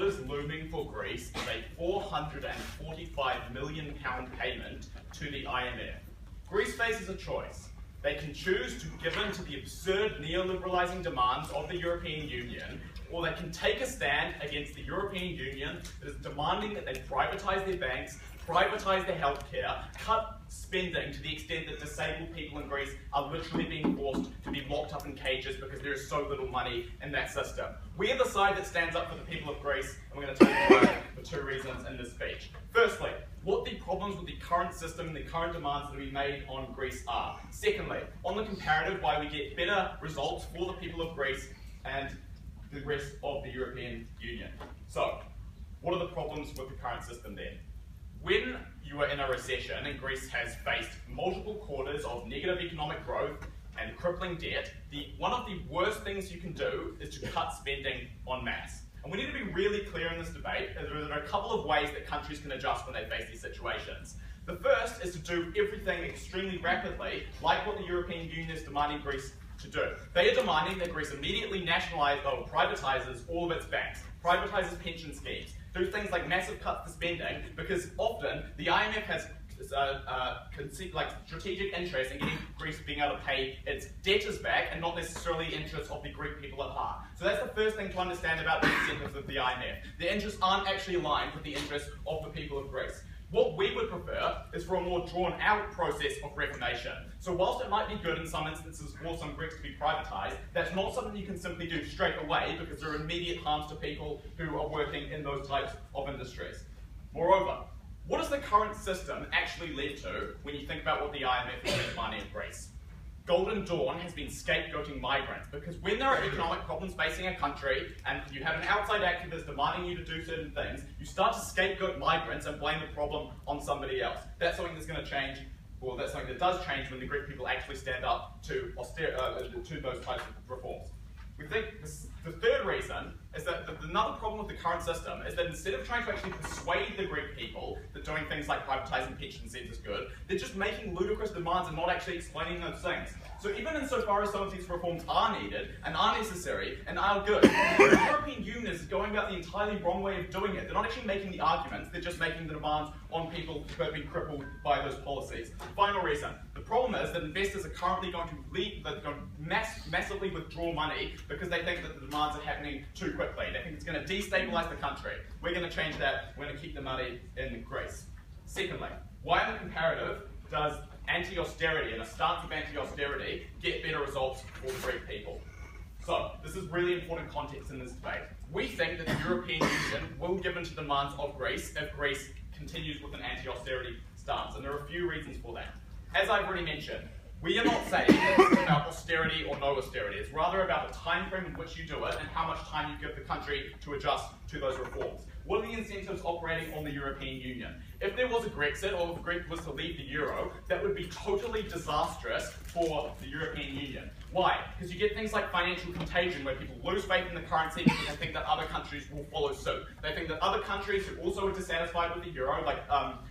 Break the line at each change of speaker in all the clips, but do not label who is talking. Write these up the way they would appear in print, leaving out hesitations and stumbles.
is looming for Greece is a £445 million payment to the IMF. Greece faces a choice. They can choose to give in to the absurd neoliberalising demands of the European Union, or they can take a stand against the European Union that is demanding that they privatise their banks, privatise their healthcare, cut spending to the extent that disabled people in Greece are literally being forced to be locked up in cages because there is so little money in that system. We are the side that stands up for the people of Greece, and we're going to tell you why for two reasons in this speech. Firstly, what the problems with the current system and the current demands that we made on Greece are. Secondly, on the comparative, why we get better results for the people of Greece and the rest of the European Union. So, what are the problems with the current system then? When you are in a recession and Greece has faced multiple quarters of negative economic growth and crippling debt, one of the worst things you can do is to cut spending en masse. And we need to be really clear in this debate. There are a couple of ways that countries can adjust when they face these situations. The first is to do everything extremely rapidly, like what the European Union is demanding Greece to do. They are demanding that Greece immediately privatises all of its banks, privatises pension schemes, do things like massive cuts to spending, because often the IMF has strategic interest in getting Greece being able to pay its debtors back and not necessarily interests of the Greek people at heart. So that's the first thing to understand about the incentives of the IMF. The interests aren't actually aligned with the interests of the people of Greece. What we would prefer is for a more drawn-out process of reformation. So whilst it might be good in some instances for some Greeks to be privatised, that's not something you can simply do straight away because there are immediate harms to people who are working in those types of industries. Moreover, what does the current system actually lead to when you think about what the IMF is demanding of Greece? Golden Dawn has been scapegoating migrants, because when there are economic problems facing a country and you have an outside activist demanding you to do certain things, you start to scapegoat migrants and blame the problem on somebody else. That's something that's going to change, or that's something that does change when the Greek people actually stand up to those types of reforms. We think the third reason is that another problem with the current system is that instead of trying to actually persuade the Greek people that doing things like privatising pension schemes is good, they're just making ludicrous demands and not actually explaining those things. So even insofar as some of these reforms are needed and are necessary and are good, the European Union is going about the entirely wrong way of doing it. They're not actually making the arguments, they're just making the demands on people who have been crippled by those policies. Final reason. The problem is that investors are currently going to massively withdraw money because they think that the demands are happening too quickly. They think it's going to destabilise the country. We're going to change that. We're going to keep the money in Greece. Secondly, why in the comparative does anti-austerity and a stance of anti-austerity get better results for the Greek people? So, this is really important context in this debate. We think that the European Union will give in to demands of Greece if Greece continues with an anti-austerity stance, and there are a few reasons for that. As I've already mentioned, we are not saying that this is about austerity or no austerity. It's rather about the time frame in which you do it and how much time you give the country to adjust to those reforms. What are the incentives operating on the European Union? If there was a Brexit, or if Greece was to leave the euro, that would be totally disastrous for the European Union. Why? Because you get things like financial contagion, where people lose faith in the currency because they think that other countries will follow suit. They think that other countries who also are dissatisfied with the euro,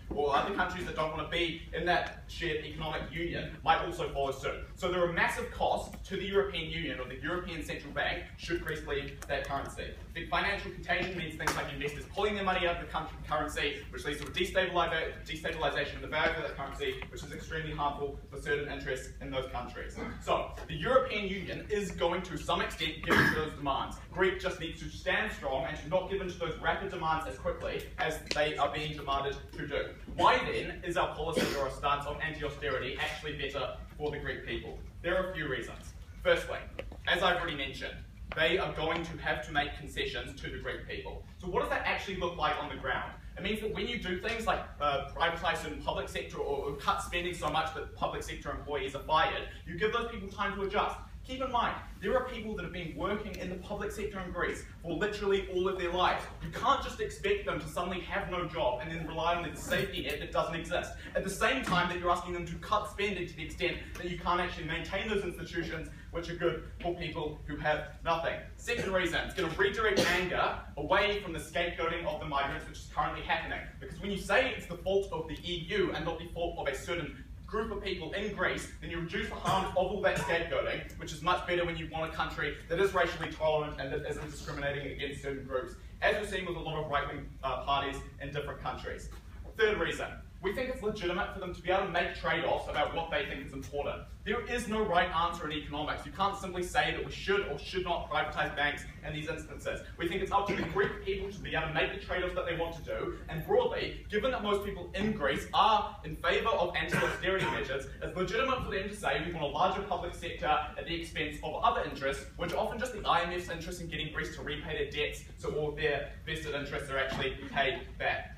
or other countries that don't want to be in that shared economic union, might also follow suit. So there are massive costs to the European Union, or the European Central Bank, should Greece leave that currency. The financial contagion means things like investors pulling their money out of the currency, which leads to a destabilisation of the value of that currency, which is extremely harmful for certain interests in those countries. So, the European Union is going to some extent give in to those demands. Greece just needs to stand strong and to not give in to those rapid demands as quickly as they are being demanded to do. Why then is our policy or our stance of anti-austerity actually better for the Greek people? There are a few reasons. Firstly, as I've already mentioned, they are going to have to make concessions to the Greek people. So what does that actually look like on the ground? It means that when you do things like privatise certain public sector or cut spending so much that public sector employees are fired, you give those people time to adjust. Keep in mind, there are people that have been working in the public sector in Greece for literally all of their lives. You can't just expect them to suddenly have no job and then rely on the safety net that doesn't exist. At the same time that you're asking them to cut spending to the extent that you can't actually maintain those institutions which are good for people who have nothing. Second reason, it's going to redirect anger away from the scapegoating of the migrants, which is currently happening. Because when you say it's the fault of the EU and not the fault of a certain group of people in Greece, then you reduce the harm of all that scapegoating, which is much better when you want a country that is racially tolerant and that isn't discriminating against certain groups as we're seeing with a lot of right-wing parties in different countries. Third reason, we think it's legitimate for them to be able to make trade-offs about what they think is important. There is no right answer in economics. You can't simply say that we should or should not privatize banks in these instances. We think it's up to the Greek people to be able to make the trade-offs that they want to do, and broadly, given that most people in Greece are in favour of anti-austerity measures, it's legitimate for them to say we want a larger public sector at the expense of other interests, which are often just the IMF's interest in getting Greece to repay their debts, so all of their vested interests are actually paid back.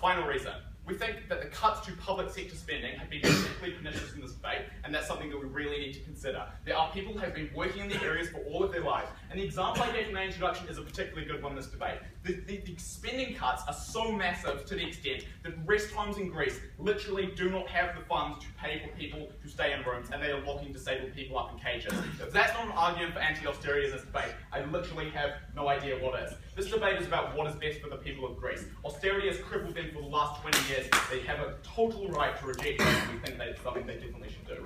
Final reason. We think that the cuts to public sector spending have been particularly pernicious in this debate, and that's something that we really need to consider. There are people who have been working in the areas for all of their lives, and the example I gave in my introduction is a particularly good one in this debate. The spending cuts are so massive to the extent that rest homes in Greece literally do not have the funds to pay for people to stay in rooms, and they are locking disabled people up in cages. If that's not an argument for anti-austerity in this debate, I literally have no idea what is. This debate is about what is best for the people of Greece. Austerity has crippled them for the last 20 years. They have a total right to reject it, and we think that's something they definitely should do.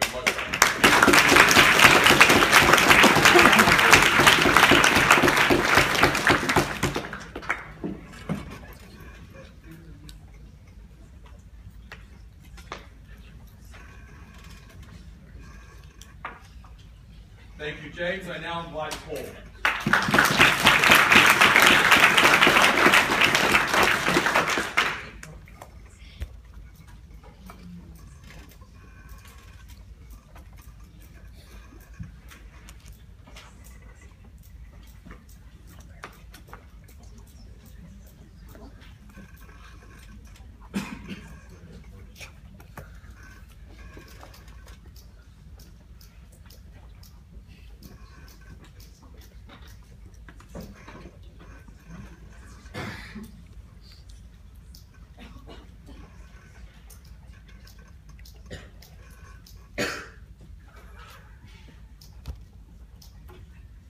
Thank you, James. I now invite Paul.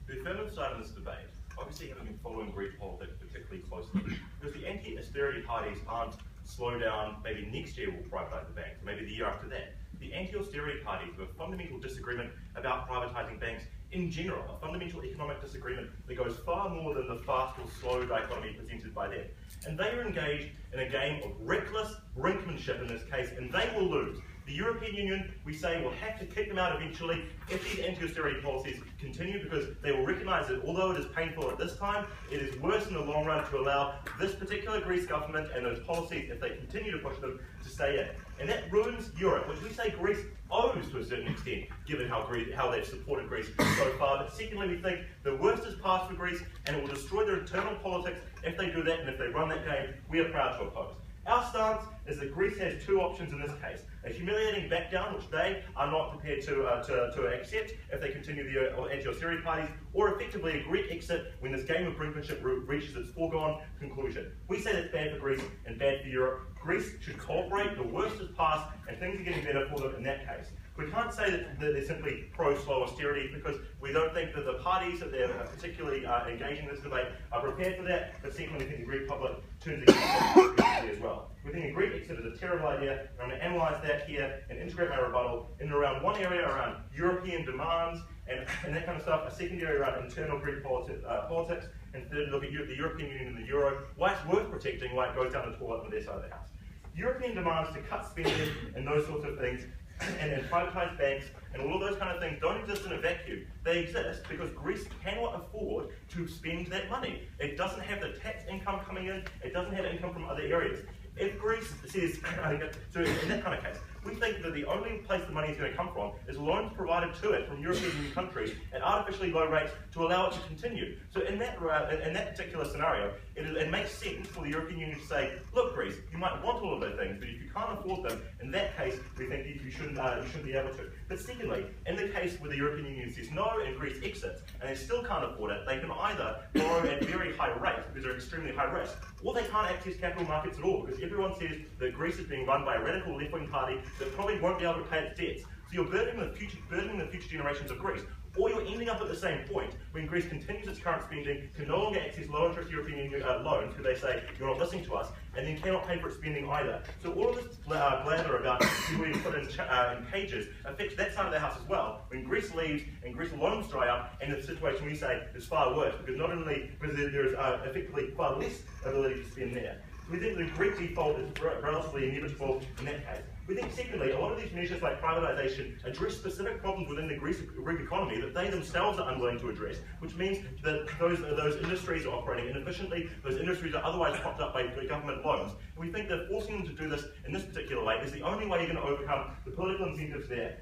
The affirmative side of this debate obviously haven't been following Greek politics particularly closely, because the anti-austerity parties aren't slow down, maybe next year we'll privatise the banks, maybe the year after that. The anti-austerity parties have a fundamental disagreement about privatising banks in general, a fundamental economic disagreement that goes far more than the fast or slow dichotomy presented by them. And they are engaged in a game of reckless brinkmanship in this case, and they will lose. The European Union, we say, will have to kick them out eventually if these anti-austerity policies continue, because they will recognise that although it is painful at this time, it is worse in the long run to allow this particular Greece government and those policies, if they continue to push them, to stay in. And that ruins Europe, which we say Greece owes to a certain extent, given how they've supported Greece so far. But secondly, we think the worst is past for Greece, and it will destroy their internal politics if they do that, and if they run that game, we are proud to oppose. Our stance is that Greece has two options in this case: a humiliating back down, which they are not prepared to accept if they continue the anti-austerity parties, or effectively a Greek exit when this game of brinkmanship reaches its foregone conclusion. We say that's bad for Greece and bad for Europe. Greece should cooperate, the worst is past, and things are getting better for them in that case. We can't say that they're simply pro-slow austerity, because we don't think that the parties that they're particularly engaging in this debate are prepared for that, but secondly we think the Greek public turns against them as well. We think a Greek exit is a terrible idea, and I'm going to analyse that here and integrate my rebuttal in around one area around European demands and that kind of stuff, a second area around internal Greek politics, and third look at the European Union and the Euro, why it's worth protecting, why it goes down the toilet on their side of the house. European demands to cut spending and those sorts of things, and privatise banks, and all of those kind of things don't exist in a vacuum. They exist because Greece cannot afford to spend that money. It doesn't have the tax income coming in, it doesn't have income from other areas. If Greece says, so in that kind of case, we think that the only place the money is going to come from is loans provided to it from European Union countries at artificially low rates to allow it to continue. So in that particular scenario, it makes sense for the European Union to say, look Greece, you might want all of those things, but if you can't afford them, in that case, we think you shouldn't be able to. But secondly, in the case where the European Union says no and Greece exits, and they still can't afford it, they can either borrow at very high rates, because they're extremely high risk, or they can't access capital markets at all, because everyone says that Greece is being run by a radical left-wing party that probably won't be able to pay its debts. So you're burdening the future generations of Greece. Or you're ending up at the same point when Greece continues its current spending, can no longer access low interest European Union loans because they say you're not listening to us, and then cannot pay for its spending either. So all of this blather about people being put in cages affects that side of the house as well. When Greece leaves and Greece loans dry up, and the situation we say is far worse because not only because there is effectively far less ability to spend there. We think the Greek default is relatively inevitable in that case. We think, secondly, a lot of these measures like privatisation address specific problems within the Greek economy that they themselves are unwilling to address, which means that those industries are operating inefficiently, those industries are otherwise propped up by government loans. And we think that forcing them to do this in this particular way is the only way you're going to overcome the political incentives there.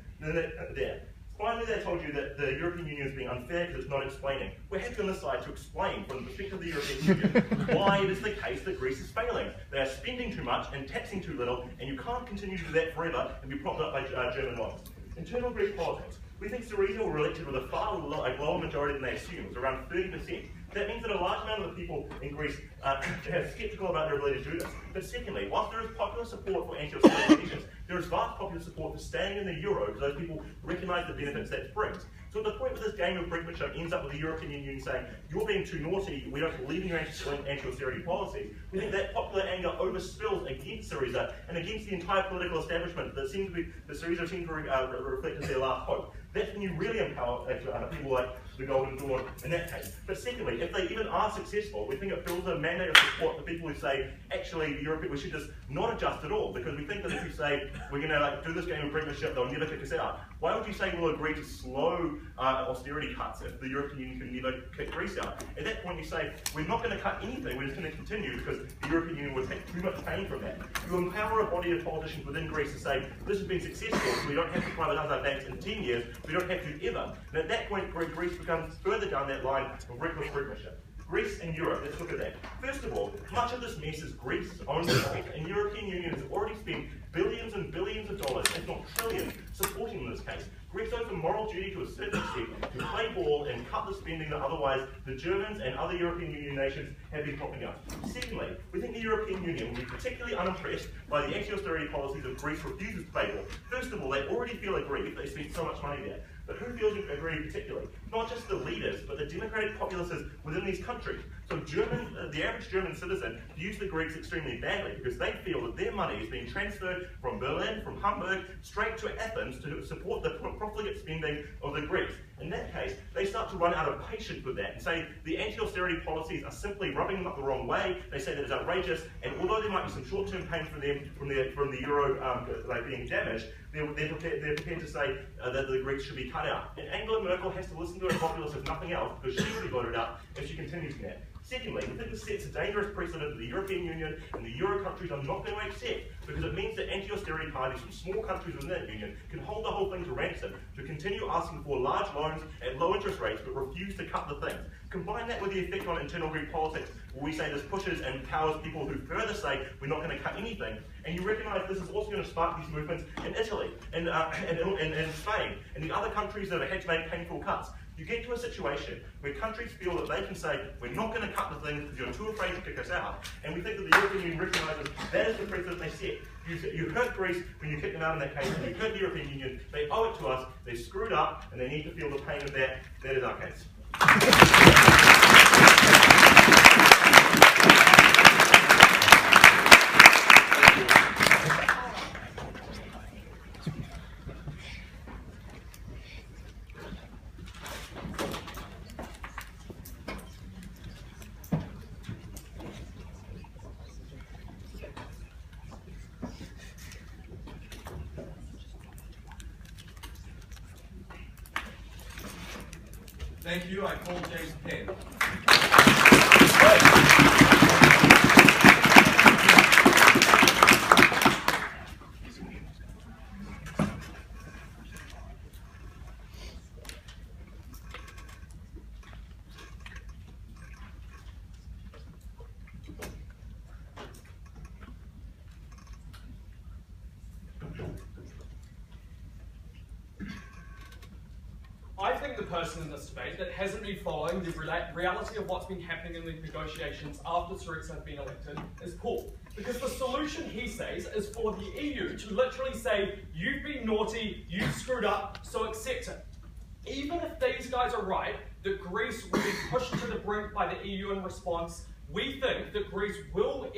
Finally, they told you that the European Union is being unfair because it's not explaining. We're happy on this side to explain from the perspective of the European Union why it is the case that Greece is failing. They are spending too much and taxing too little, and you can't continue to do that forever and be propped up by German loans. Internal Greek politics. We think Syriza were elected with a far lower majority than they assumed. It was around 30%. That means that a large amount of the people in Greece are sceptical about their ability to do this. But secondly, whilst there is popular support for anti-austerity measures, there is vast popular support for staying in the euro because those people recognise the benefits that brings. So at the point where this game of brinkmanship ends up with the European Union saying, you're being too naughty, we don't believe in your anti-austerity policy, we think that popular anger overspills against Syriza and against the entire political establishment that Syriza seems to reflect as their last hope. That's when you really empower people like the Golden Dawn in that case. But secondly, if they even are successful, we think it builds a mandate of support for people who say, actually, we should just not adjust at all, because we think that if you say, we're going to do this game of brinkmanship, they'll never kick us out. Why would you say we'll agree to slow austerity cuts if the European Union can never kick Greece out? At that point, you say, we're not going to cut anything, we're just going to continue because the European Union would take too much pain from that. You empower a body of politicians within Greece to say, this has been successful, so we don't have to privatise our banks in 10 years, we don't have to ever. And at that point, Greece becomes further down that line of reckless brinkmanship. Greece and Europe, let's look at that. First of all, much of this mess is Greece's own fault, and the European Union has already spent billions and billions of dollars, if not trillions, supporting this case. Greece owes a moral duty to a certain extent to play ball and cut the spending that otherwise the Germans and other European Union nations have been propping up. Secondly, we think the European Union will be particularly unimpressed by the anti-austerity policies of Greece refuses to play ball. First of all, they already feel aggrieved, they spent so much money there. But who feels aggrieved particularly? Not just the leaders, but the democratic populaces within these countries. So the average German citizen views the Greeks extremely badly because they feel that their money is being transferred from Berlin, from Hamburg, straight to Athens to support the profligate spending of the Greeks. In that case, they start to run out of patience with that and say the anti-austerity policies are simply rubbing them up the wrong way. They say that it's outrageous, and although there might be some short-term pain for them from the euro being damaged, they're prepared to say that the Greeks should be cut out. And Angela Merkel has to listen to her populace if nothing else, because she will be voted out if she continues in that. Secondly, we think this sets a dangerous precedent that the European Union and the Euro countries are not going to accept, because it means that anti-austerity parties from small countries within that union can hold the whole thing to ransom to continue asking for large loans at low interest rates but refuse to cut the things. Combine that with the effect on internal Greek politics, where we say this pushes and empowers people who further say we're not going to cut anything, and you recognise this is also going to spark these movements in Italy and Spain and the other countries that have had to make painful cuts. You get to a situation where countries feel that they can say, we're not going to cut the thing because you're too afraid to kick us out. And we think that the European Union recognises that is the precedent they set. You hurt Greece when you kick them out in that case, and you hurt the European Union. They owe it to us, they're screwed up, and they need to feel the pain of that. That is our case.
Thank you. I call James Penn.
I think
the person in this debate that hasn't been following the reality of what's been happening in the negotiations after Syriza has been elected is Paul. Because the solution, he says, is for the EU to literally say, you've been naughty, you've screwed up, so accept it. Even if these guys are right, that Greece will be pushed to the brink by the EU in response, we think that Greece will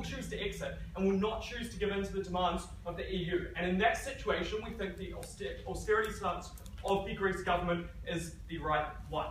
choose to exit and will not choose to give in to the demands of the EU. And in that situation, we think the austerity stance of the Greece government is the right one.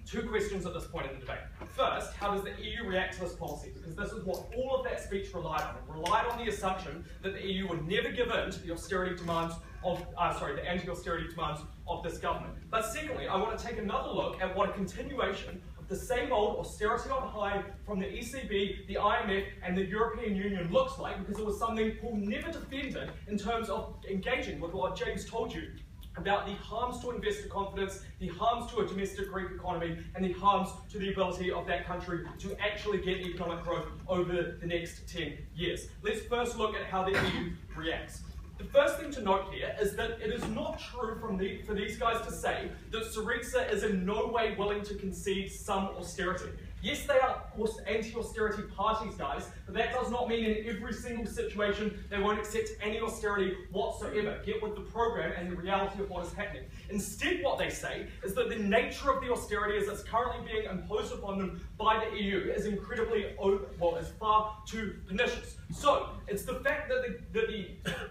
Two questions at this point in the debate. First, how does the EU react to this policy? Because this is what all of that speech relied on. It relied on the assumption that the EU would never give in to the austerity demands of, the anti-austerity demands of this government. But secondly, I want to take another look at what a continuation of the same old austerity on high from the ECB, the IMF, and the European Union looks like, because it was something Paul never defended in terms of engaging with what James told you about the harms to investor confidence, the harms to a domestic Greek economy, and the harms to the ability of that country to actually get economic growth over the next 10 years. Let's first look at how the EU reacts. The first thing to note here is that it is not true for these guys to say that Syriza is in no way willing to concede some austerity. Yes, they are anti-austerity parties, guys, but that does not mean in every single situation they won't accept any austerity whatsoever. Get with the program and the reality of what is happening. Instead, what they say is that the nature of the austerity as it's currently being imposed upon them by the EU is is far too pernicious. So, it's the fact that the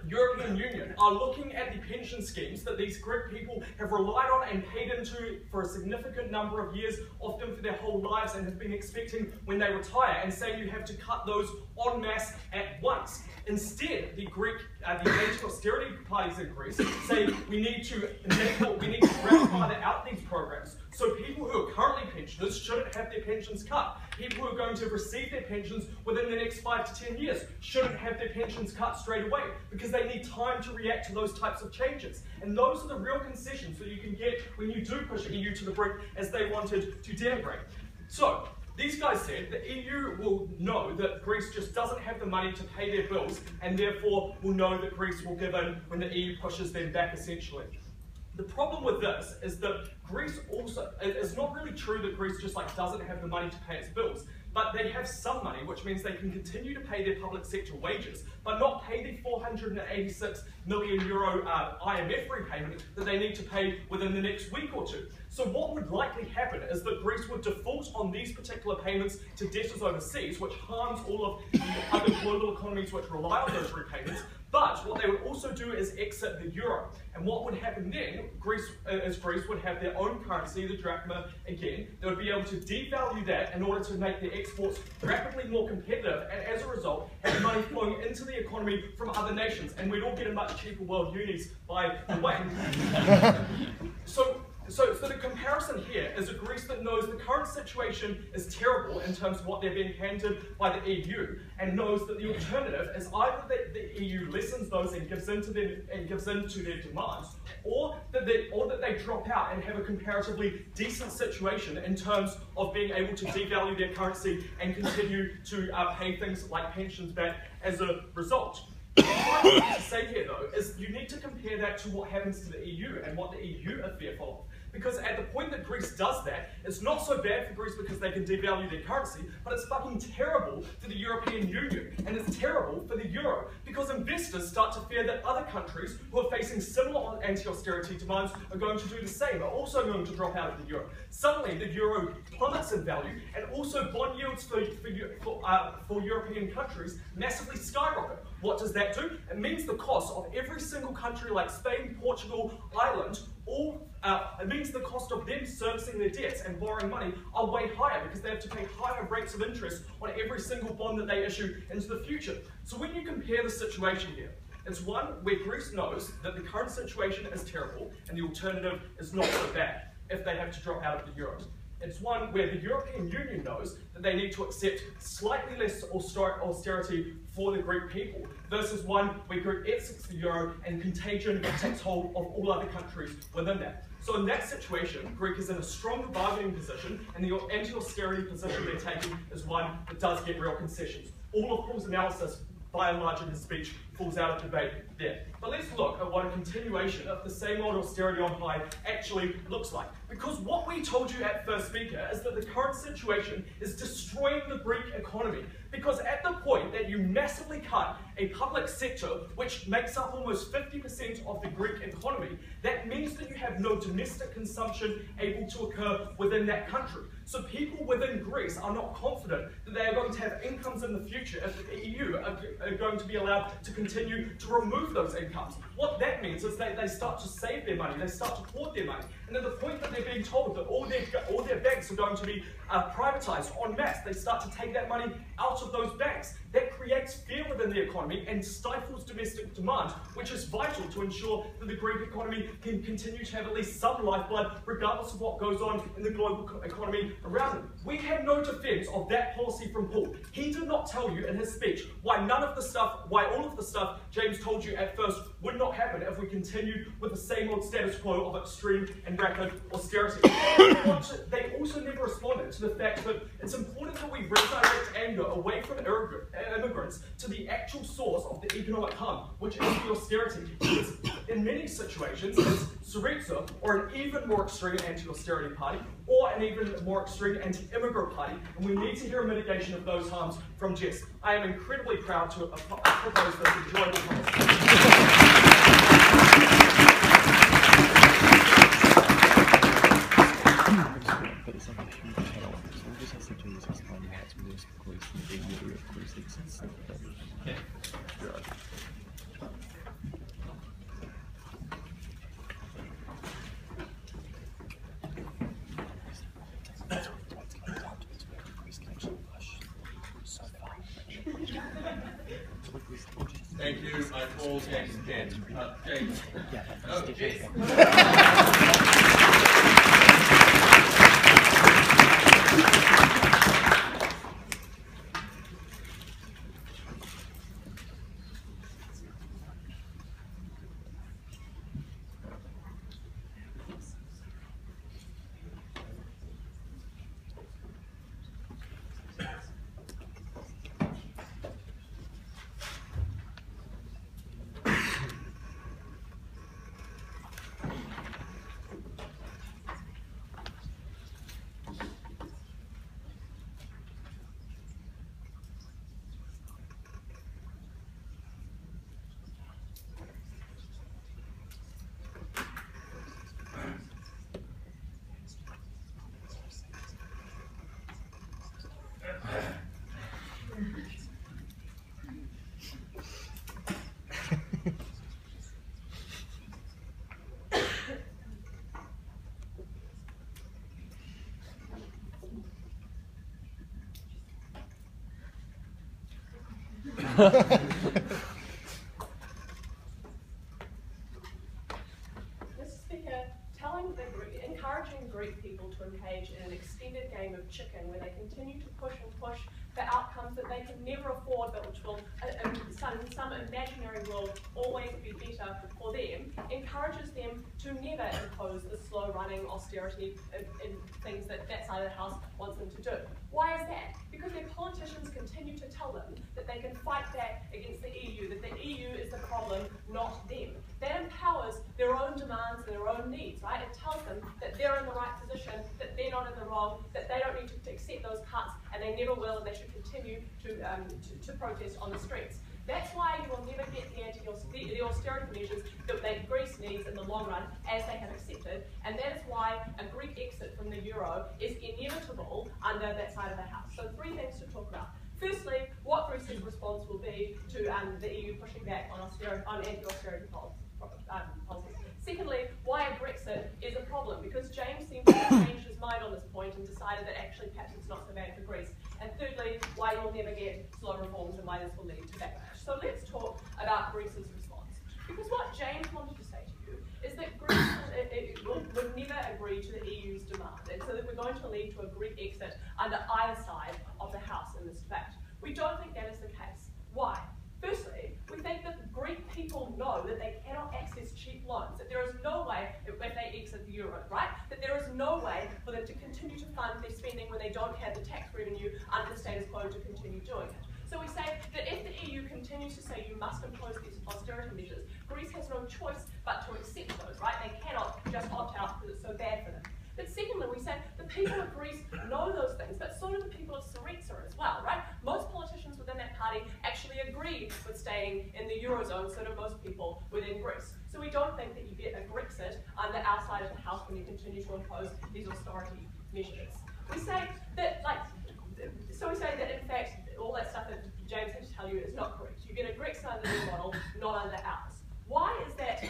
European Union are looking at the pension schemes that these Greek people have relied on and paid into for a significant number of years, often for their whole lives, and have been expecting when they retire, and saying you have to cut those en masse at once. Instead, the anti-austerity parties in Greece say we need to grandfather out these programs. So people who are currently pensioners shouldn't have their pensions cut. People who are going to receive their pensions within the next 5 to 10 years shouldn't have their pensions cut straight away, because they need time to react to those types of changes. And those are the real concessions that you can get when you do push the EU to the brink, as they wanted to denigrate. So, these guys said the EU will know that Greece just doesn't have the money to pay their bills, and therefore will know that Greece will give in when the EU pushes them back, essentially. The problem with this is that Greece also, it's not really true that Greece just doesn't have the money to pay its bills, but they have some money, which means they can continue to pay their public sector wages, but not pay the €486 million IMF repayment that they need to pay within the next week or two. So what would likely happen is that Greece would default on these particular payments to debtors overseas, which harms all of the other global economies which rely on those repayments. But what they would also do is exit the euro. And what would happen then, Greece would have their own currency, the drachma, again. They would be able to devalue that in order to make their exports rapidly more competitive, and as a result, have money flowing into the economy from other nations. And we'd all get a much cheaper world unis by the way. So the comparison here is a Greece that knows the current situation is terrible in terms of what they're being handed by the EU, and knows that the alternative is either that the EU lessens those and gives in to their demands, or that they drop out and have a comparatively decent situation in terms of being able to devalue their currency and continue to pay things like pensions back as a result. What I want to say here, though, is you need to compare that to what happens to the EU and what the EU are fearful of. Because at the point that Greece does that, it's not so bad for Greece because they can devalue their currency, but it's fucking terrible for the European Union, and it's terrible for the euro, because investors start to fear that other countries who are facing similar anti-austerity demands are going to do the same, are also going to drop out of the euro. Suddenly, the euro plummets in value, and also bond yields for European countries massively skyrocket. What does that do? It means the cost of every single country like Spain, Portugal, Ireland, it means the cost of them servicing their debts and borrowing money are way higher, because they have to pay higher rates of interest on every single bond that they issue into the future. So when you compare the situation here, it's one where Greece knows that the current situation is terrible and the alternative is not so bad if they have to drop out of the euro. It's one where the European Union knows that they need to accept slightly less austerity for the Greek people, versus one where Greece exits the euro and contagion takes hold of all other countries within that. So in that situation, Greece is in a stronger bargaining position, and the anti-austerity position they're taking is one that does get real concessions. All of Paul's analysis, by and large, in his speech falls out of debate there. But let's look at what a continuation of the same old austerity on high actually looks like. Because what we told you at First Speaker is that the current situation is destroying the Greek economy. Because at the point that you massively cut a public sector, which makes up almost 50% of the Greek economy, that means that you have no domestic consumption able to occur within that country. So people within Greece are not confident that they are going to have incomes in the future if the EU are going to be allowed to continue to remove those incomes. What that means is that they start to save their money, they start to hoard their money, and at the point that they're being told that all their banks are going to be privatised en masse, they start to take that money out of those banks. That creates fear within the economy and stifles domestic demand, which is vital to ensure that the Greek economy can continue to have at least some lifeblood, regardless of what goes on in the global economy around it. We had no defence of that policy from Paul. He did not tell you in his speech why all of the stuff James told you at first would not happen if we continued with the same old status quo of extreme and rapid austerity. They also never responded to the fact that it's important that we redirect anger away from immigrants to the actual source of the economic harm, which is the austerity. Because in many situations, it's Syriza or an even more extreme anti-austerity party or an even more extreme anti-immigrant party, and we need to hear a mitigation of those harms from Jess. I am incredibly proud to propose this enjoyable policy.
Thank you. I call James Kent. James. Oh, Jess.
Mr. Speaker, encouraging Greek people to engage in an extended game of chicken where they continue to push and push for outcomes that they can never afford but which will, in some imaginary world, always be better for them, encourages them to never impose the slow-running austerity in things that side of the House wants them to do. Why is that? Because their politicians continue to tell them that they can fight back against the EU, that the EU is the problem, not them. That empowers their own demands and their own needs, right? It tells them that they're in the right position, that they're not in the wrong, that they don't need to accept those cuts, and they never will, and they should continue to protest on the streets. That's why you will never get the austerity measures that Greece needs in the long run, as they have accepted, and that is why a Greek exit from the euro is inevitable under that side of the House. So 3 things to talk about. Firstly, what Greece's response will be to the EU pushing back on anti-austerity policies. Secondly, why a Brexit is a problem, because James seems to have changed his mind on this point and decided that actually perhaps it's not so bad for Greece. And thirdly, why you'll never get slow reforms and why this will lead to backlash. So let's talk about Greece's response. Because what James wanted to say to you is that Greece would never agree to the EU's demand, and so that we're going to lead to a Greek exit under either side of the House in this debate. We don't think that is the case. Why? Firstly, we think that the Greek people know that they cannot access cheap loans, that there is no way, if they exit the euro, right, that there is no way for them to continue to fund their spending when they don't have the tax revenue under the status quo to continue doing it. So we say that if the EU continues to say you must impose these austerity measures, Greece has no choice but to accept those, right? They cannot just opt out because it's so bad for them. But secondly, we say the people of Greece know those things, but so do the people of Syriza as well, right? Most politicians within that party actually agree with staying in the Eurozone, so do most people within Greece. So we don't think that you get a Grexit on the outside of the house when you continue to impose these austerity measures. We say that, in fact, all that stuff that James had to tell you is not correct. You get a Grexit under the model, not under ours. Why is that?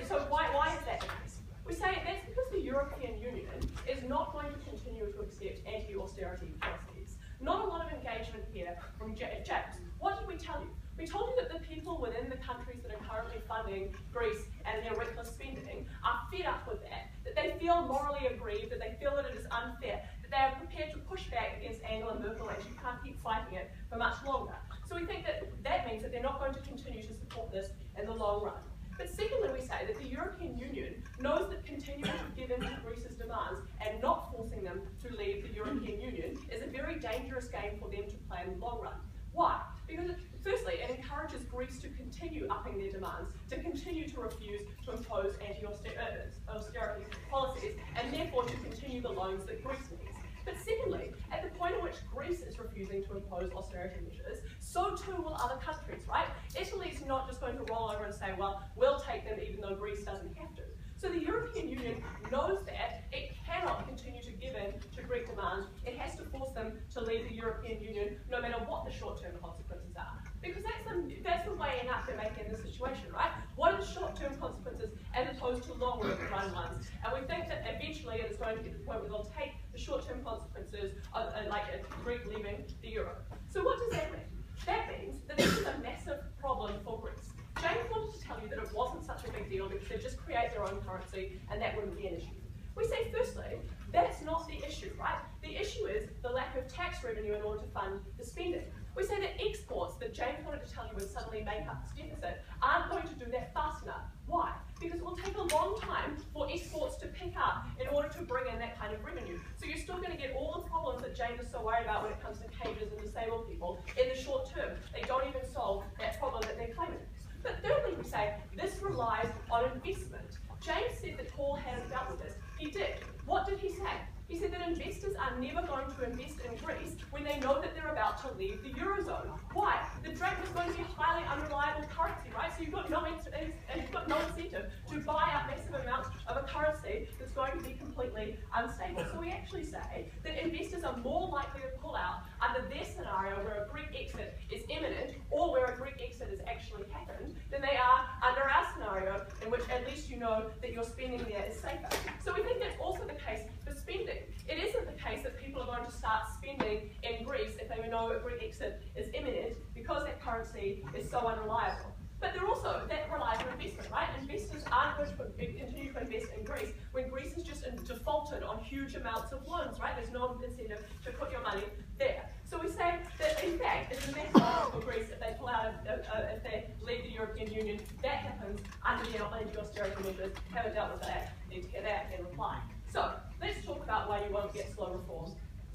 So why is that the case? We say that's because the European Union is not going to continue to accept anti-austerity policies. Not a lot of engagement here from James. What did we tell you? We told you that the people within the countries that are currently funding Greece and their reckless spending are fed up with that they feel morally aggrieved, that they feel that it is unfair, that they are prepared to push back against Angela Merkel and she can't keep fighting it for much longer. So we think that means that they're not going to continue to support this in the long run. But secondly, we say that the European Union knows that continuing to give in to Greece's demands and not forcing them to leave the European Union is a very dangerous game for them to play in the long run. Why? Because firstly, it encourages Greece to continue upping their demands, to continue to refuse to impose anti-austerity policies, and therefore to continue the loans that Greece needs. But secondly, at the point at which Greece is refusing to impose austerity measures, so too will other countries, right? Italy's not just going to roll over and say, well, we'll take them even though Greece doesn't have to. So the European Union knows that it cannot continue to give in to Greek demands. It has to force them to leave the European Union no matter what the short-term consequences are. Because that's the way in up they're making this situation, right? What are the short-term consequences as opposed to long-run ones? And we think that eventually it is going to get to the point where they'll take the short-term consequences of like a Greek leaving the euro. So what does that mean? That means that this is a massive problem for Greece. James wanted to tell you that it wasn't such a big deal because they just create their own currency and that wouldn't be an issue. We say firstly, that's not the issue, right? The issue is the lack of tax revenue in order to fund the spending. We say that exports that James wanted to tell you would suddenly make up this deficit aren't going to do that fast enough. Why? Because it will take a long time for exports to pick up in order to bring in that kind of revenue. So you're still going to get all the problems that James is so worried about when it comes to cages and disabled people in the short term. They don't even solve that problem that they're claiming. But thirdly, we say this relies on investment. James said that Paul hadn't dealt with this. He did. What did he say? He said that investors are never going to invest in Greece when they know that they're about to leave the Eurozone. Why? The drachma is going to be a highly unreliable currency, right? So you've got no incentive to buy up massive amounts of a currency that's going to be completely unstable. So we actually say that investors are more likely to pull out under their scenario where a Greek exit is imminent or where a Greek exit has actually happened than they are under our scenario in which at least you know that your spending there is safer. So we think that's also the case for spending. It isn't the case that people are going to start spending in Greece if they know a Greek exit is imminent because that currency is so unreliable. But that relies on investment, right? Investors aren't going to continue to invest in Greece when Greece has just defaulted on huge amounts of loans, right? There's no incentive to put your money there. So we say that, in fact, it's a massive problem for Greece if they pull out, if they leave the European Union. That happens under the anti-austerity measures. Haven't dealt with that. Need to get that in reply. So let's talk about why you won't get slow reforms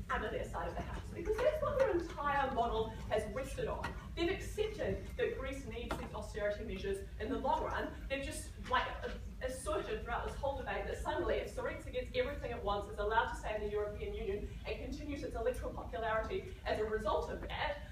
under their side of the house, because that's what their entire model has rested on. They've accepted that Greece needs these austerity measures in the long run. They've just asserted throughout this whole debate that suddenly, if Syriza gets everything at once, is allowed to stay in the European Union and continues its electoral popularity as a result of that,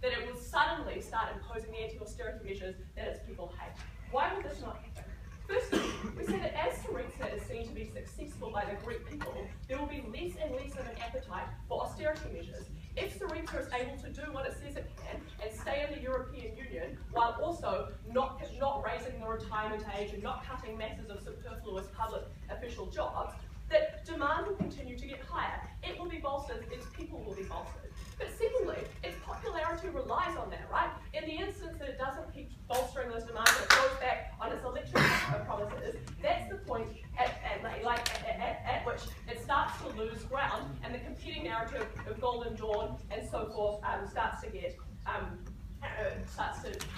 that it will suddenly start imposing the anti-austerity measures that its people hate. Why would this not happen? Firstly, we say that as Syriza is seen to be successful by the Greek people, there will be less and less of an appetite for austerity measures. If Syriza is able to do what it says it can and stay in the European Union while also not raising the retirement age and not cutting masses of superfluous public official jobs, that demand will continue to get higher. It will be bolstered, its people will be bolstered. But secondly, its popularity relies on that, right? In the instance that it doesn't keep bolstering those demands and it goes back on its electoral promises, that's the point at which it starts to lose ground and the competing narrative of Golden Dawn and so forth starts to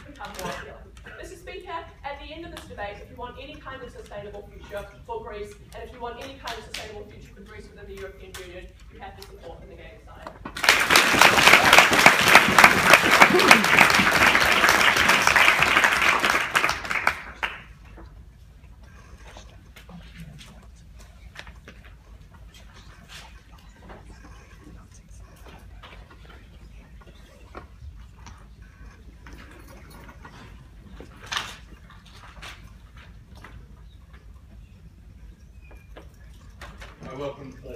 become more appealing. Mr. Speaker, at the end of this debate, if you want any kind of sustainable future for Greece, and if you want any kind of sustainable future for Greece within the European Union, you have to support the negative side.
I welcome all.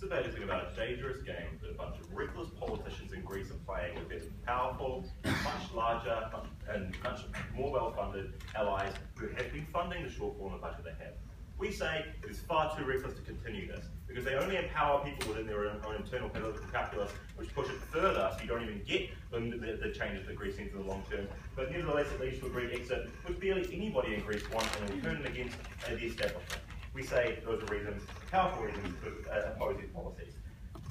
This debate has been about a dangerous game that a bunch of reckless politicians in Greece are playing with their powerful, much larger, and much more well-funded allies who have been funding the shortfall in the budget they have. We say it is far too reckless to continue this, because they only empower people within their own internal political calculus, which push it further so you don't even get the changes that Greece needs in the long term. But nevertheless, it leads to a Greek exit, which barely anybody in Greece wants, and will turn them against the establishment. We say those are reasons, powerful reasons, to oppose these policies.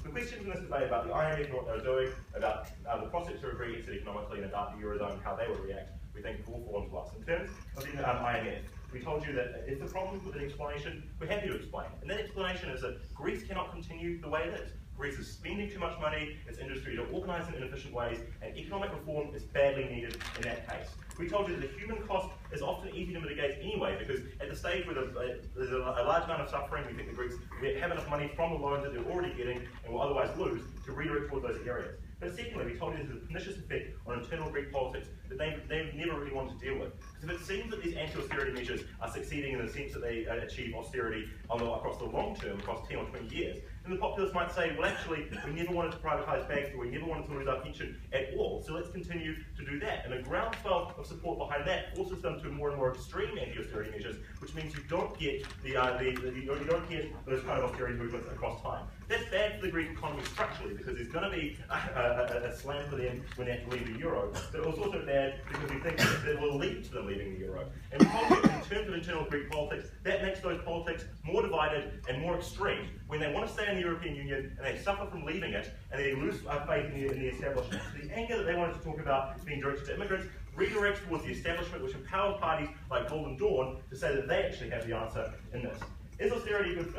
The questions in this debate about the IMF and what they're doing, about the prospects of a Greek exit economically, and about the Eurozone and how they would react, we think all fall into us. In terms of the IMF, we told you that if the problems with an explanation, we're happy to explain. And that explanation is that Greece cannot continue the way it is. Greece is spending too much money, its industry is organised in inefficient ways, and economic reform is badly needed in that case. We told you that the human cost is often easy to mitigate anyway, because at the stage where there's a large amount of suffering, we think the Greeks have enough money from the loans that they're already getting and will otherwise lose to redirect toward those areas. But secondly, we told you there's a pernicious effect on internal Greek politics that they've never really wanted to deal with. Because if it seems that these anti-austerity measures are succeeding in the sense that they achieve austerity across the long term, across 10 or 20 years, then the populace might say, well actually, we never wanted to privatise banks, or we never wanted to lose our pension at all, so let's continue to do that. And a groundswell of support behind that forces them to more and more extreme anti-austerity measures, which means you don't get you don't get those kind of austerity movements across time. That's bad for the Greek economy structurally, because there's going to be a slam for them when they have to leave the euro. But it was also bad because we think that it will lead to them leaving the euro. And in terms of internal Greek politics, that makes those politics more divided and more extreme when they want to stay in the European Union and they suffer from leaving it and they lose faith in the establishment. So the anger that they wanted to talk about being directed to immigrants redirects towards the establishment, which empowers parties like Golden Dawn to say that they actually have the answer in this. Is austerity good,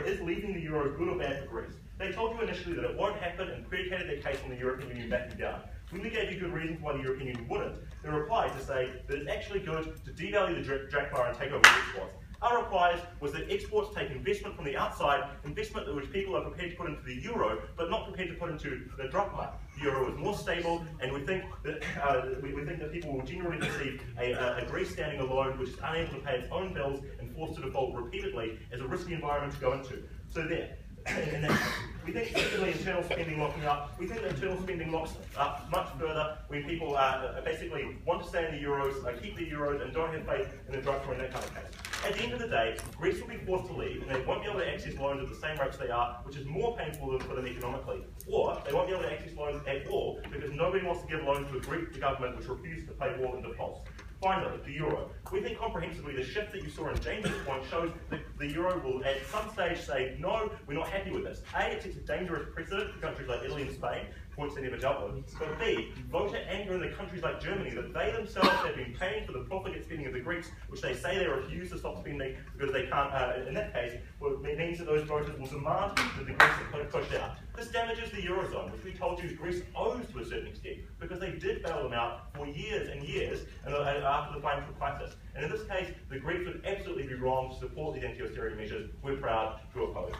is leaving the euro good or bad for Greece? They told you initially that it won't happen and predicated their case on the European Union backing down. When we gave you good reasons why the European Union wouldn't, they replied to say that it's actually good to devalue the drachma and take over exports. Our reply was that exports take investment from the outside, investment which people are prepared to put into the euro, but not prepared to put into the drachma. The euro is more stable, and we think that people will generally perceive a Greece standing alone, which is unable to pay its own bills and forced to default repeatedly, as a risky environment to go into. So there. In that case, we think secondly internal spending locking up. We think that internal spending locks up much further when people basically want to stay in the euros, keep the euros, and don't have faith in the drachma in that kind of case. At the end of the day, Greece will be forced to leave, and they won't be able to access loans at the same rates they are, which is more painful for them economically. Or they won't be able to access loans at all because nobody wants to give loans to a Greek government which refuses to pay all in defaults. Finally, the euro. We think comprehensively the shift that you saw in James's point shows that the euro will at some stage say, no, we're not happy with this. A, it sets a dangerous precedent for countries like Italy and Spain, points they never dealt with. But B, voter anger in the countries like Germany that they themselves have been paying for the profligate spending of the Greeks, which they say they refuse to stop spending because they can't, in that case, well, it means that those voters will demand that the Greeks are pushed out. This damages the Eurozone, which we told you Greece owes to a certain extent, because they did bail them out for years and years after the financial crisis. And in this case, the Greeks would absolutely be wrong to support these anti-austerity measures. We're proud to oppose.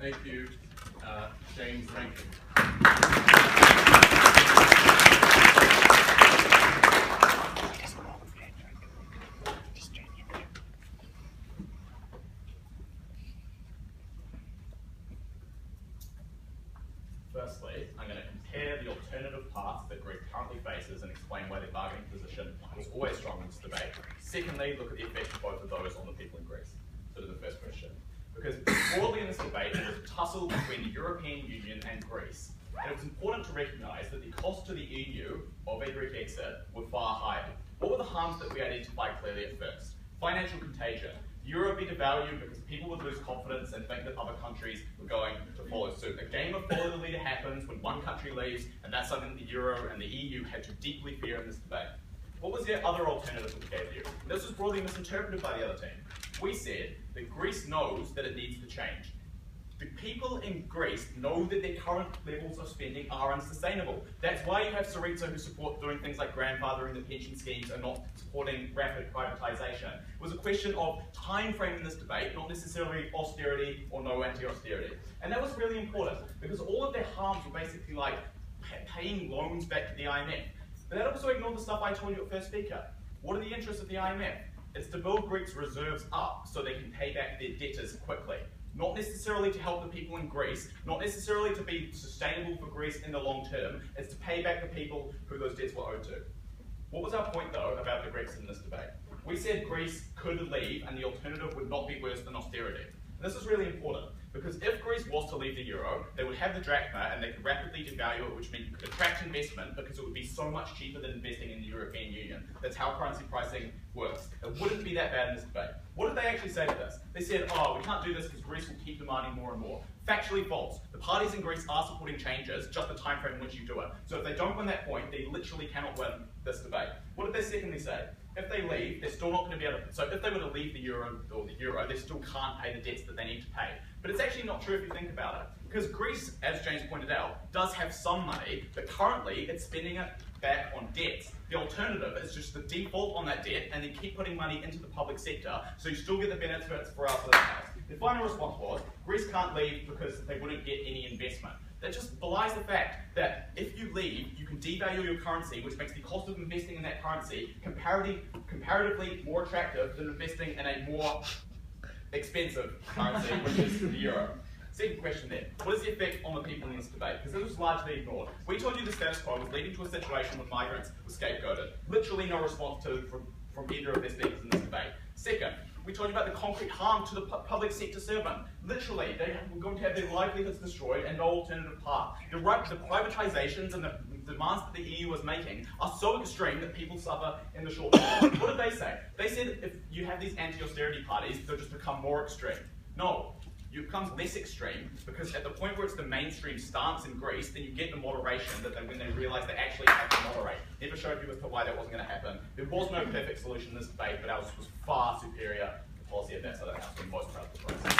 Thank you, James Rankin.
Firstly, I'm going to compare the alternative paths that Greece currently faces and explain why their bargaining position was always strong in this debate. Secondly, look at the effect of both of those on the people in Greece. So to the first question. Because broadly in this debate, there was a tussle between the European Union and Greece. And it was important to recognise that the cost to the EU of a Greek exit were far higher. What were the harms that we identified clearly at first? Financial contagion. The euro would be devalued because people would lose confidence and think that other countries were going to follow suit. A game of follow the leader happens when one country leaves, and that's something the euro and the EU had to deeply fear in this debate. What was the other alternative that we gave you? This was broadly misinterpreted by the other team. We said that Greece knows that it needs to change. The people in Greece know that their current levels of spending are unsustainable. That's why you have Syriza who support doing things like grandfathering the pension schemes and not supporting rapid privatisation. It was a question of time frame in this debate, not necessarily austerity or no anti-austerity. And that was really important because all of their harms were basically like paying loans back to the IMF. But that also ignored the stuff I told you at first speaker. What are the interests of the IMF? It's to build Greece's reserves up so they can pay back their debtors quickly. Not necessarily to help the people in Greece, not necessarily to be sustainable for Greece in the long term, it's to pay back the people who those debts were owed to. What was our point though about the Greeks in this debate? We said Greece could leave and the alternative would not be worse than austerity. And this is really important because if Greece was to leave the euro, they would have the drachma and they could rapidly devalue it, which meant you could attract investment because it would be so much cheaper than investing in the European Union. That's how currency pricing works. It wouldn't be that bad in this debate. What did they actually say to this? They said, oh, we can't do this because Greece will keep demanding more and more. Factually false. The parties in Greece are supporting changes, just the time frame in which you do it. So if they don't win that point, they literally cannot win this debate. What did they secondly say? If they leave, they're still not going to be able to, so if they were to leave the euro, they still can't pay the debts that they need to pay. But it's actually not true if you think about it. Because Greece, as James pointed out, does have some money, but currently it's spending it back on debts. The alternative is just the default on that debt and then keep putting money into the public sector so you still get the benefits for our house. The final response was, Greece can't leave because they wouldn't get any investment. That just belies the fact that if you leave, you can devalue your currency, which makes the cost of investing in that currency comparatively more attractive than investing in a more expensive currency, which is the euro. Second question then, what is the effect on the people in this debate? Because this was largely ignored. We told you the status quo was leading to a situation where migrants were scapegoated. Literally no response from either of their speakers in this debate. Second, we told you about the concrete harm to the public sector servant. Literally, they were going to have their livelihoods destroyed and no alternative path. The privatisations and the demands that the EU was making are so extreme that people suffer in the short term. What did they say? They said if you have these anti-austerity parties, they'll just become more extreme. No. It becomes less extreme because at the point where it's the mainstream stance in Greece, then you get the moderation that when they realise they actually have to moderate. Never showed you as to why that wasn't going to happen. There was no perfect solution in this debate, but ours was far superior to the policy of that side of the house. We're most proud of the process.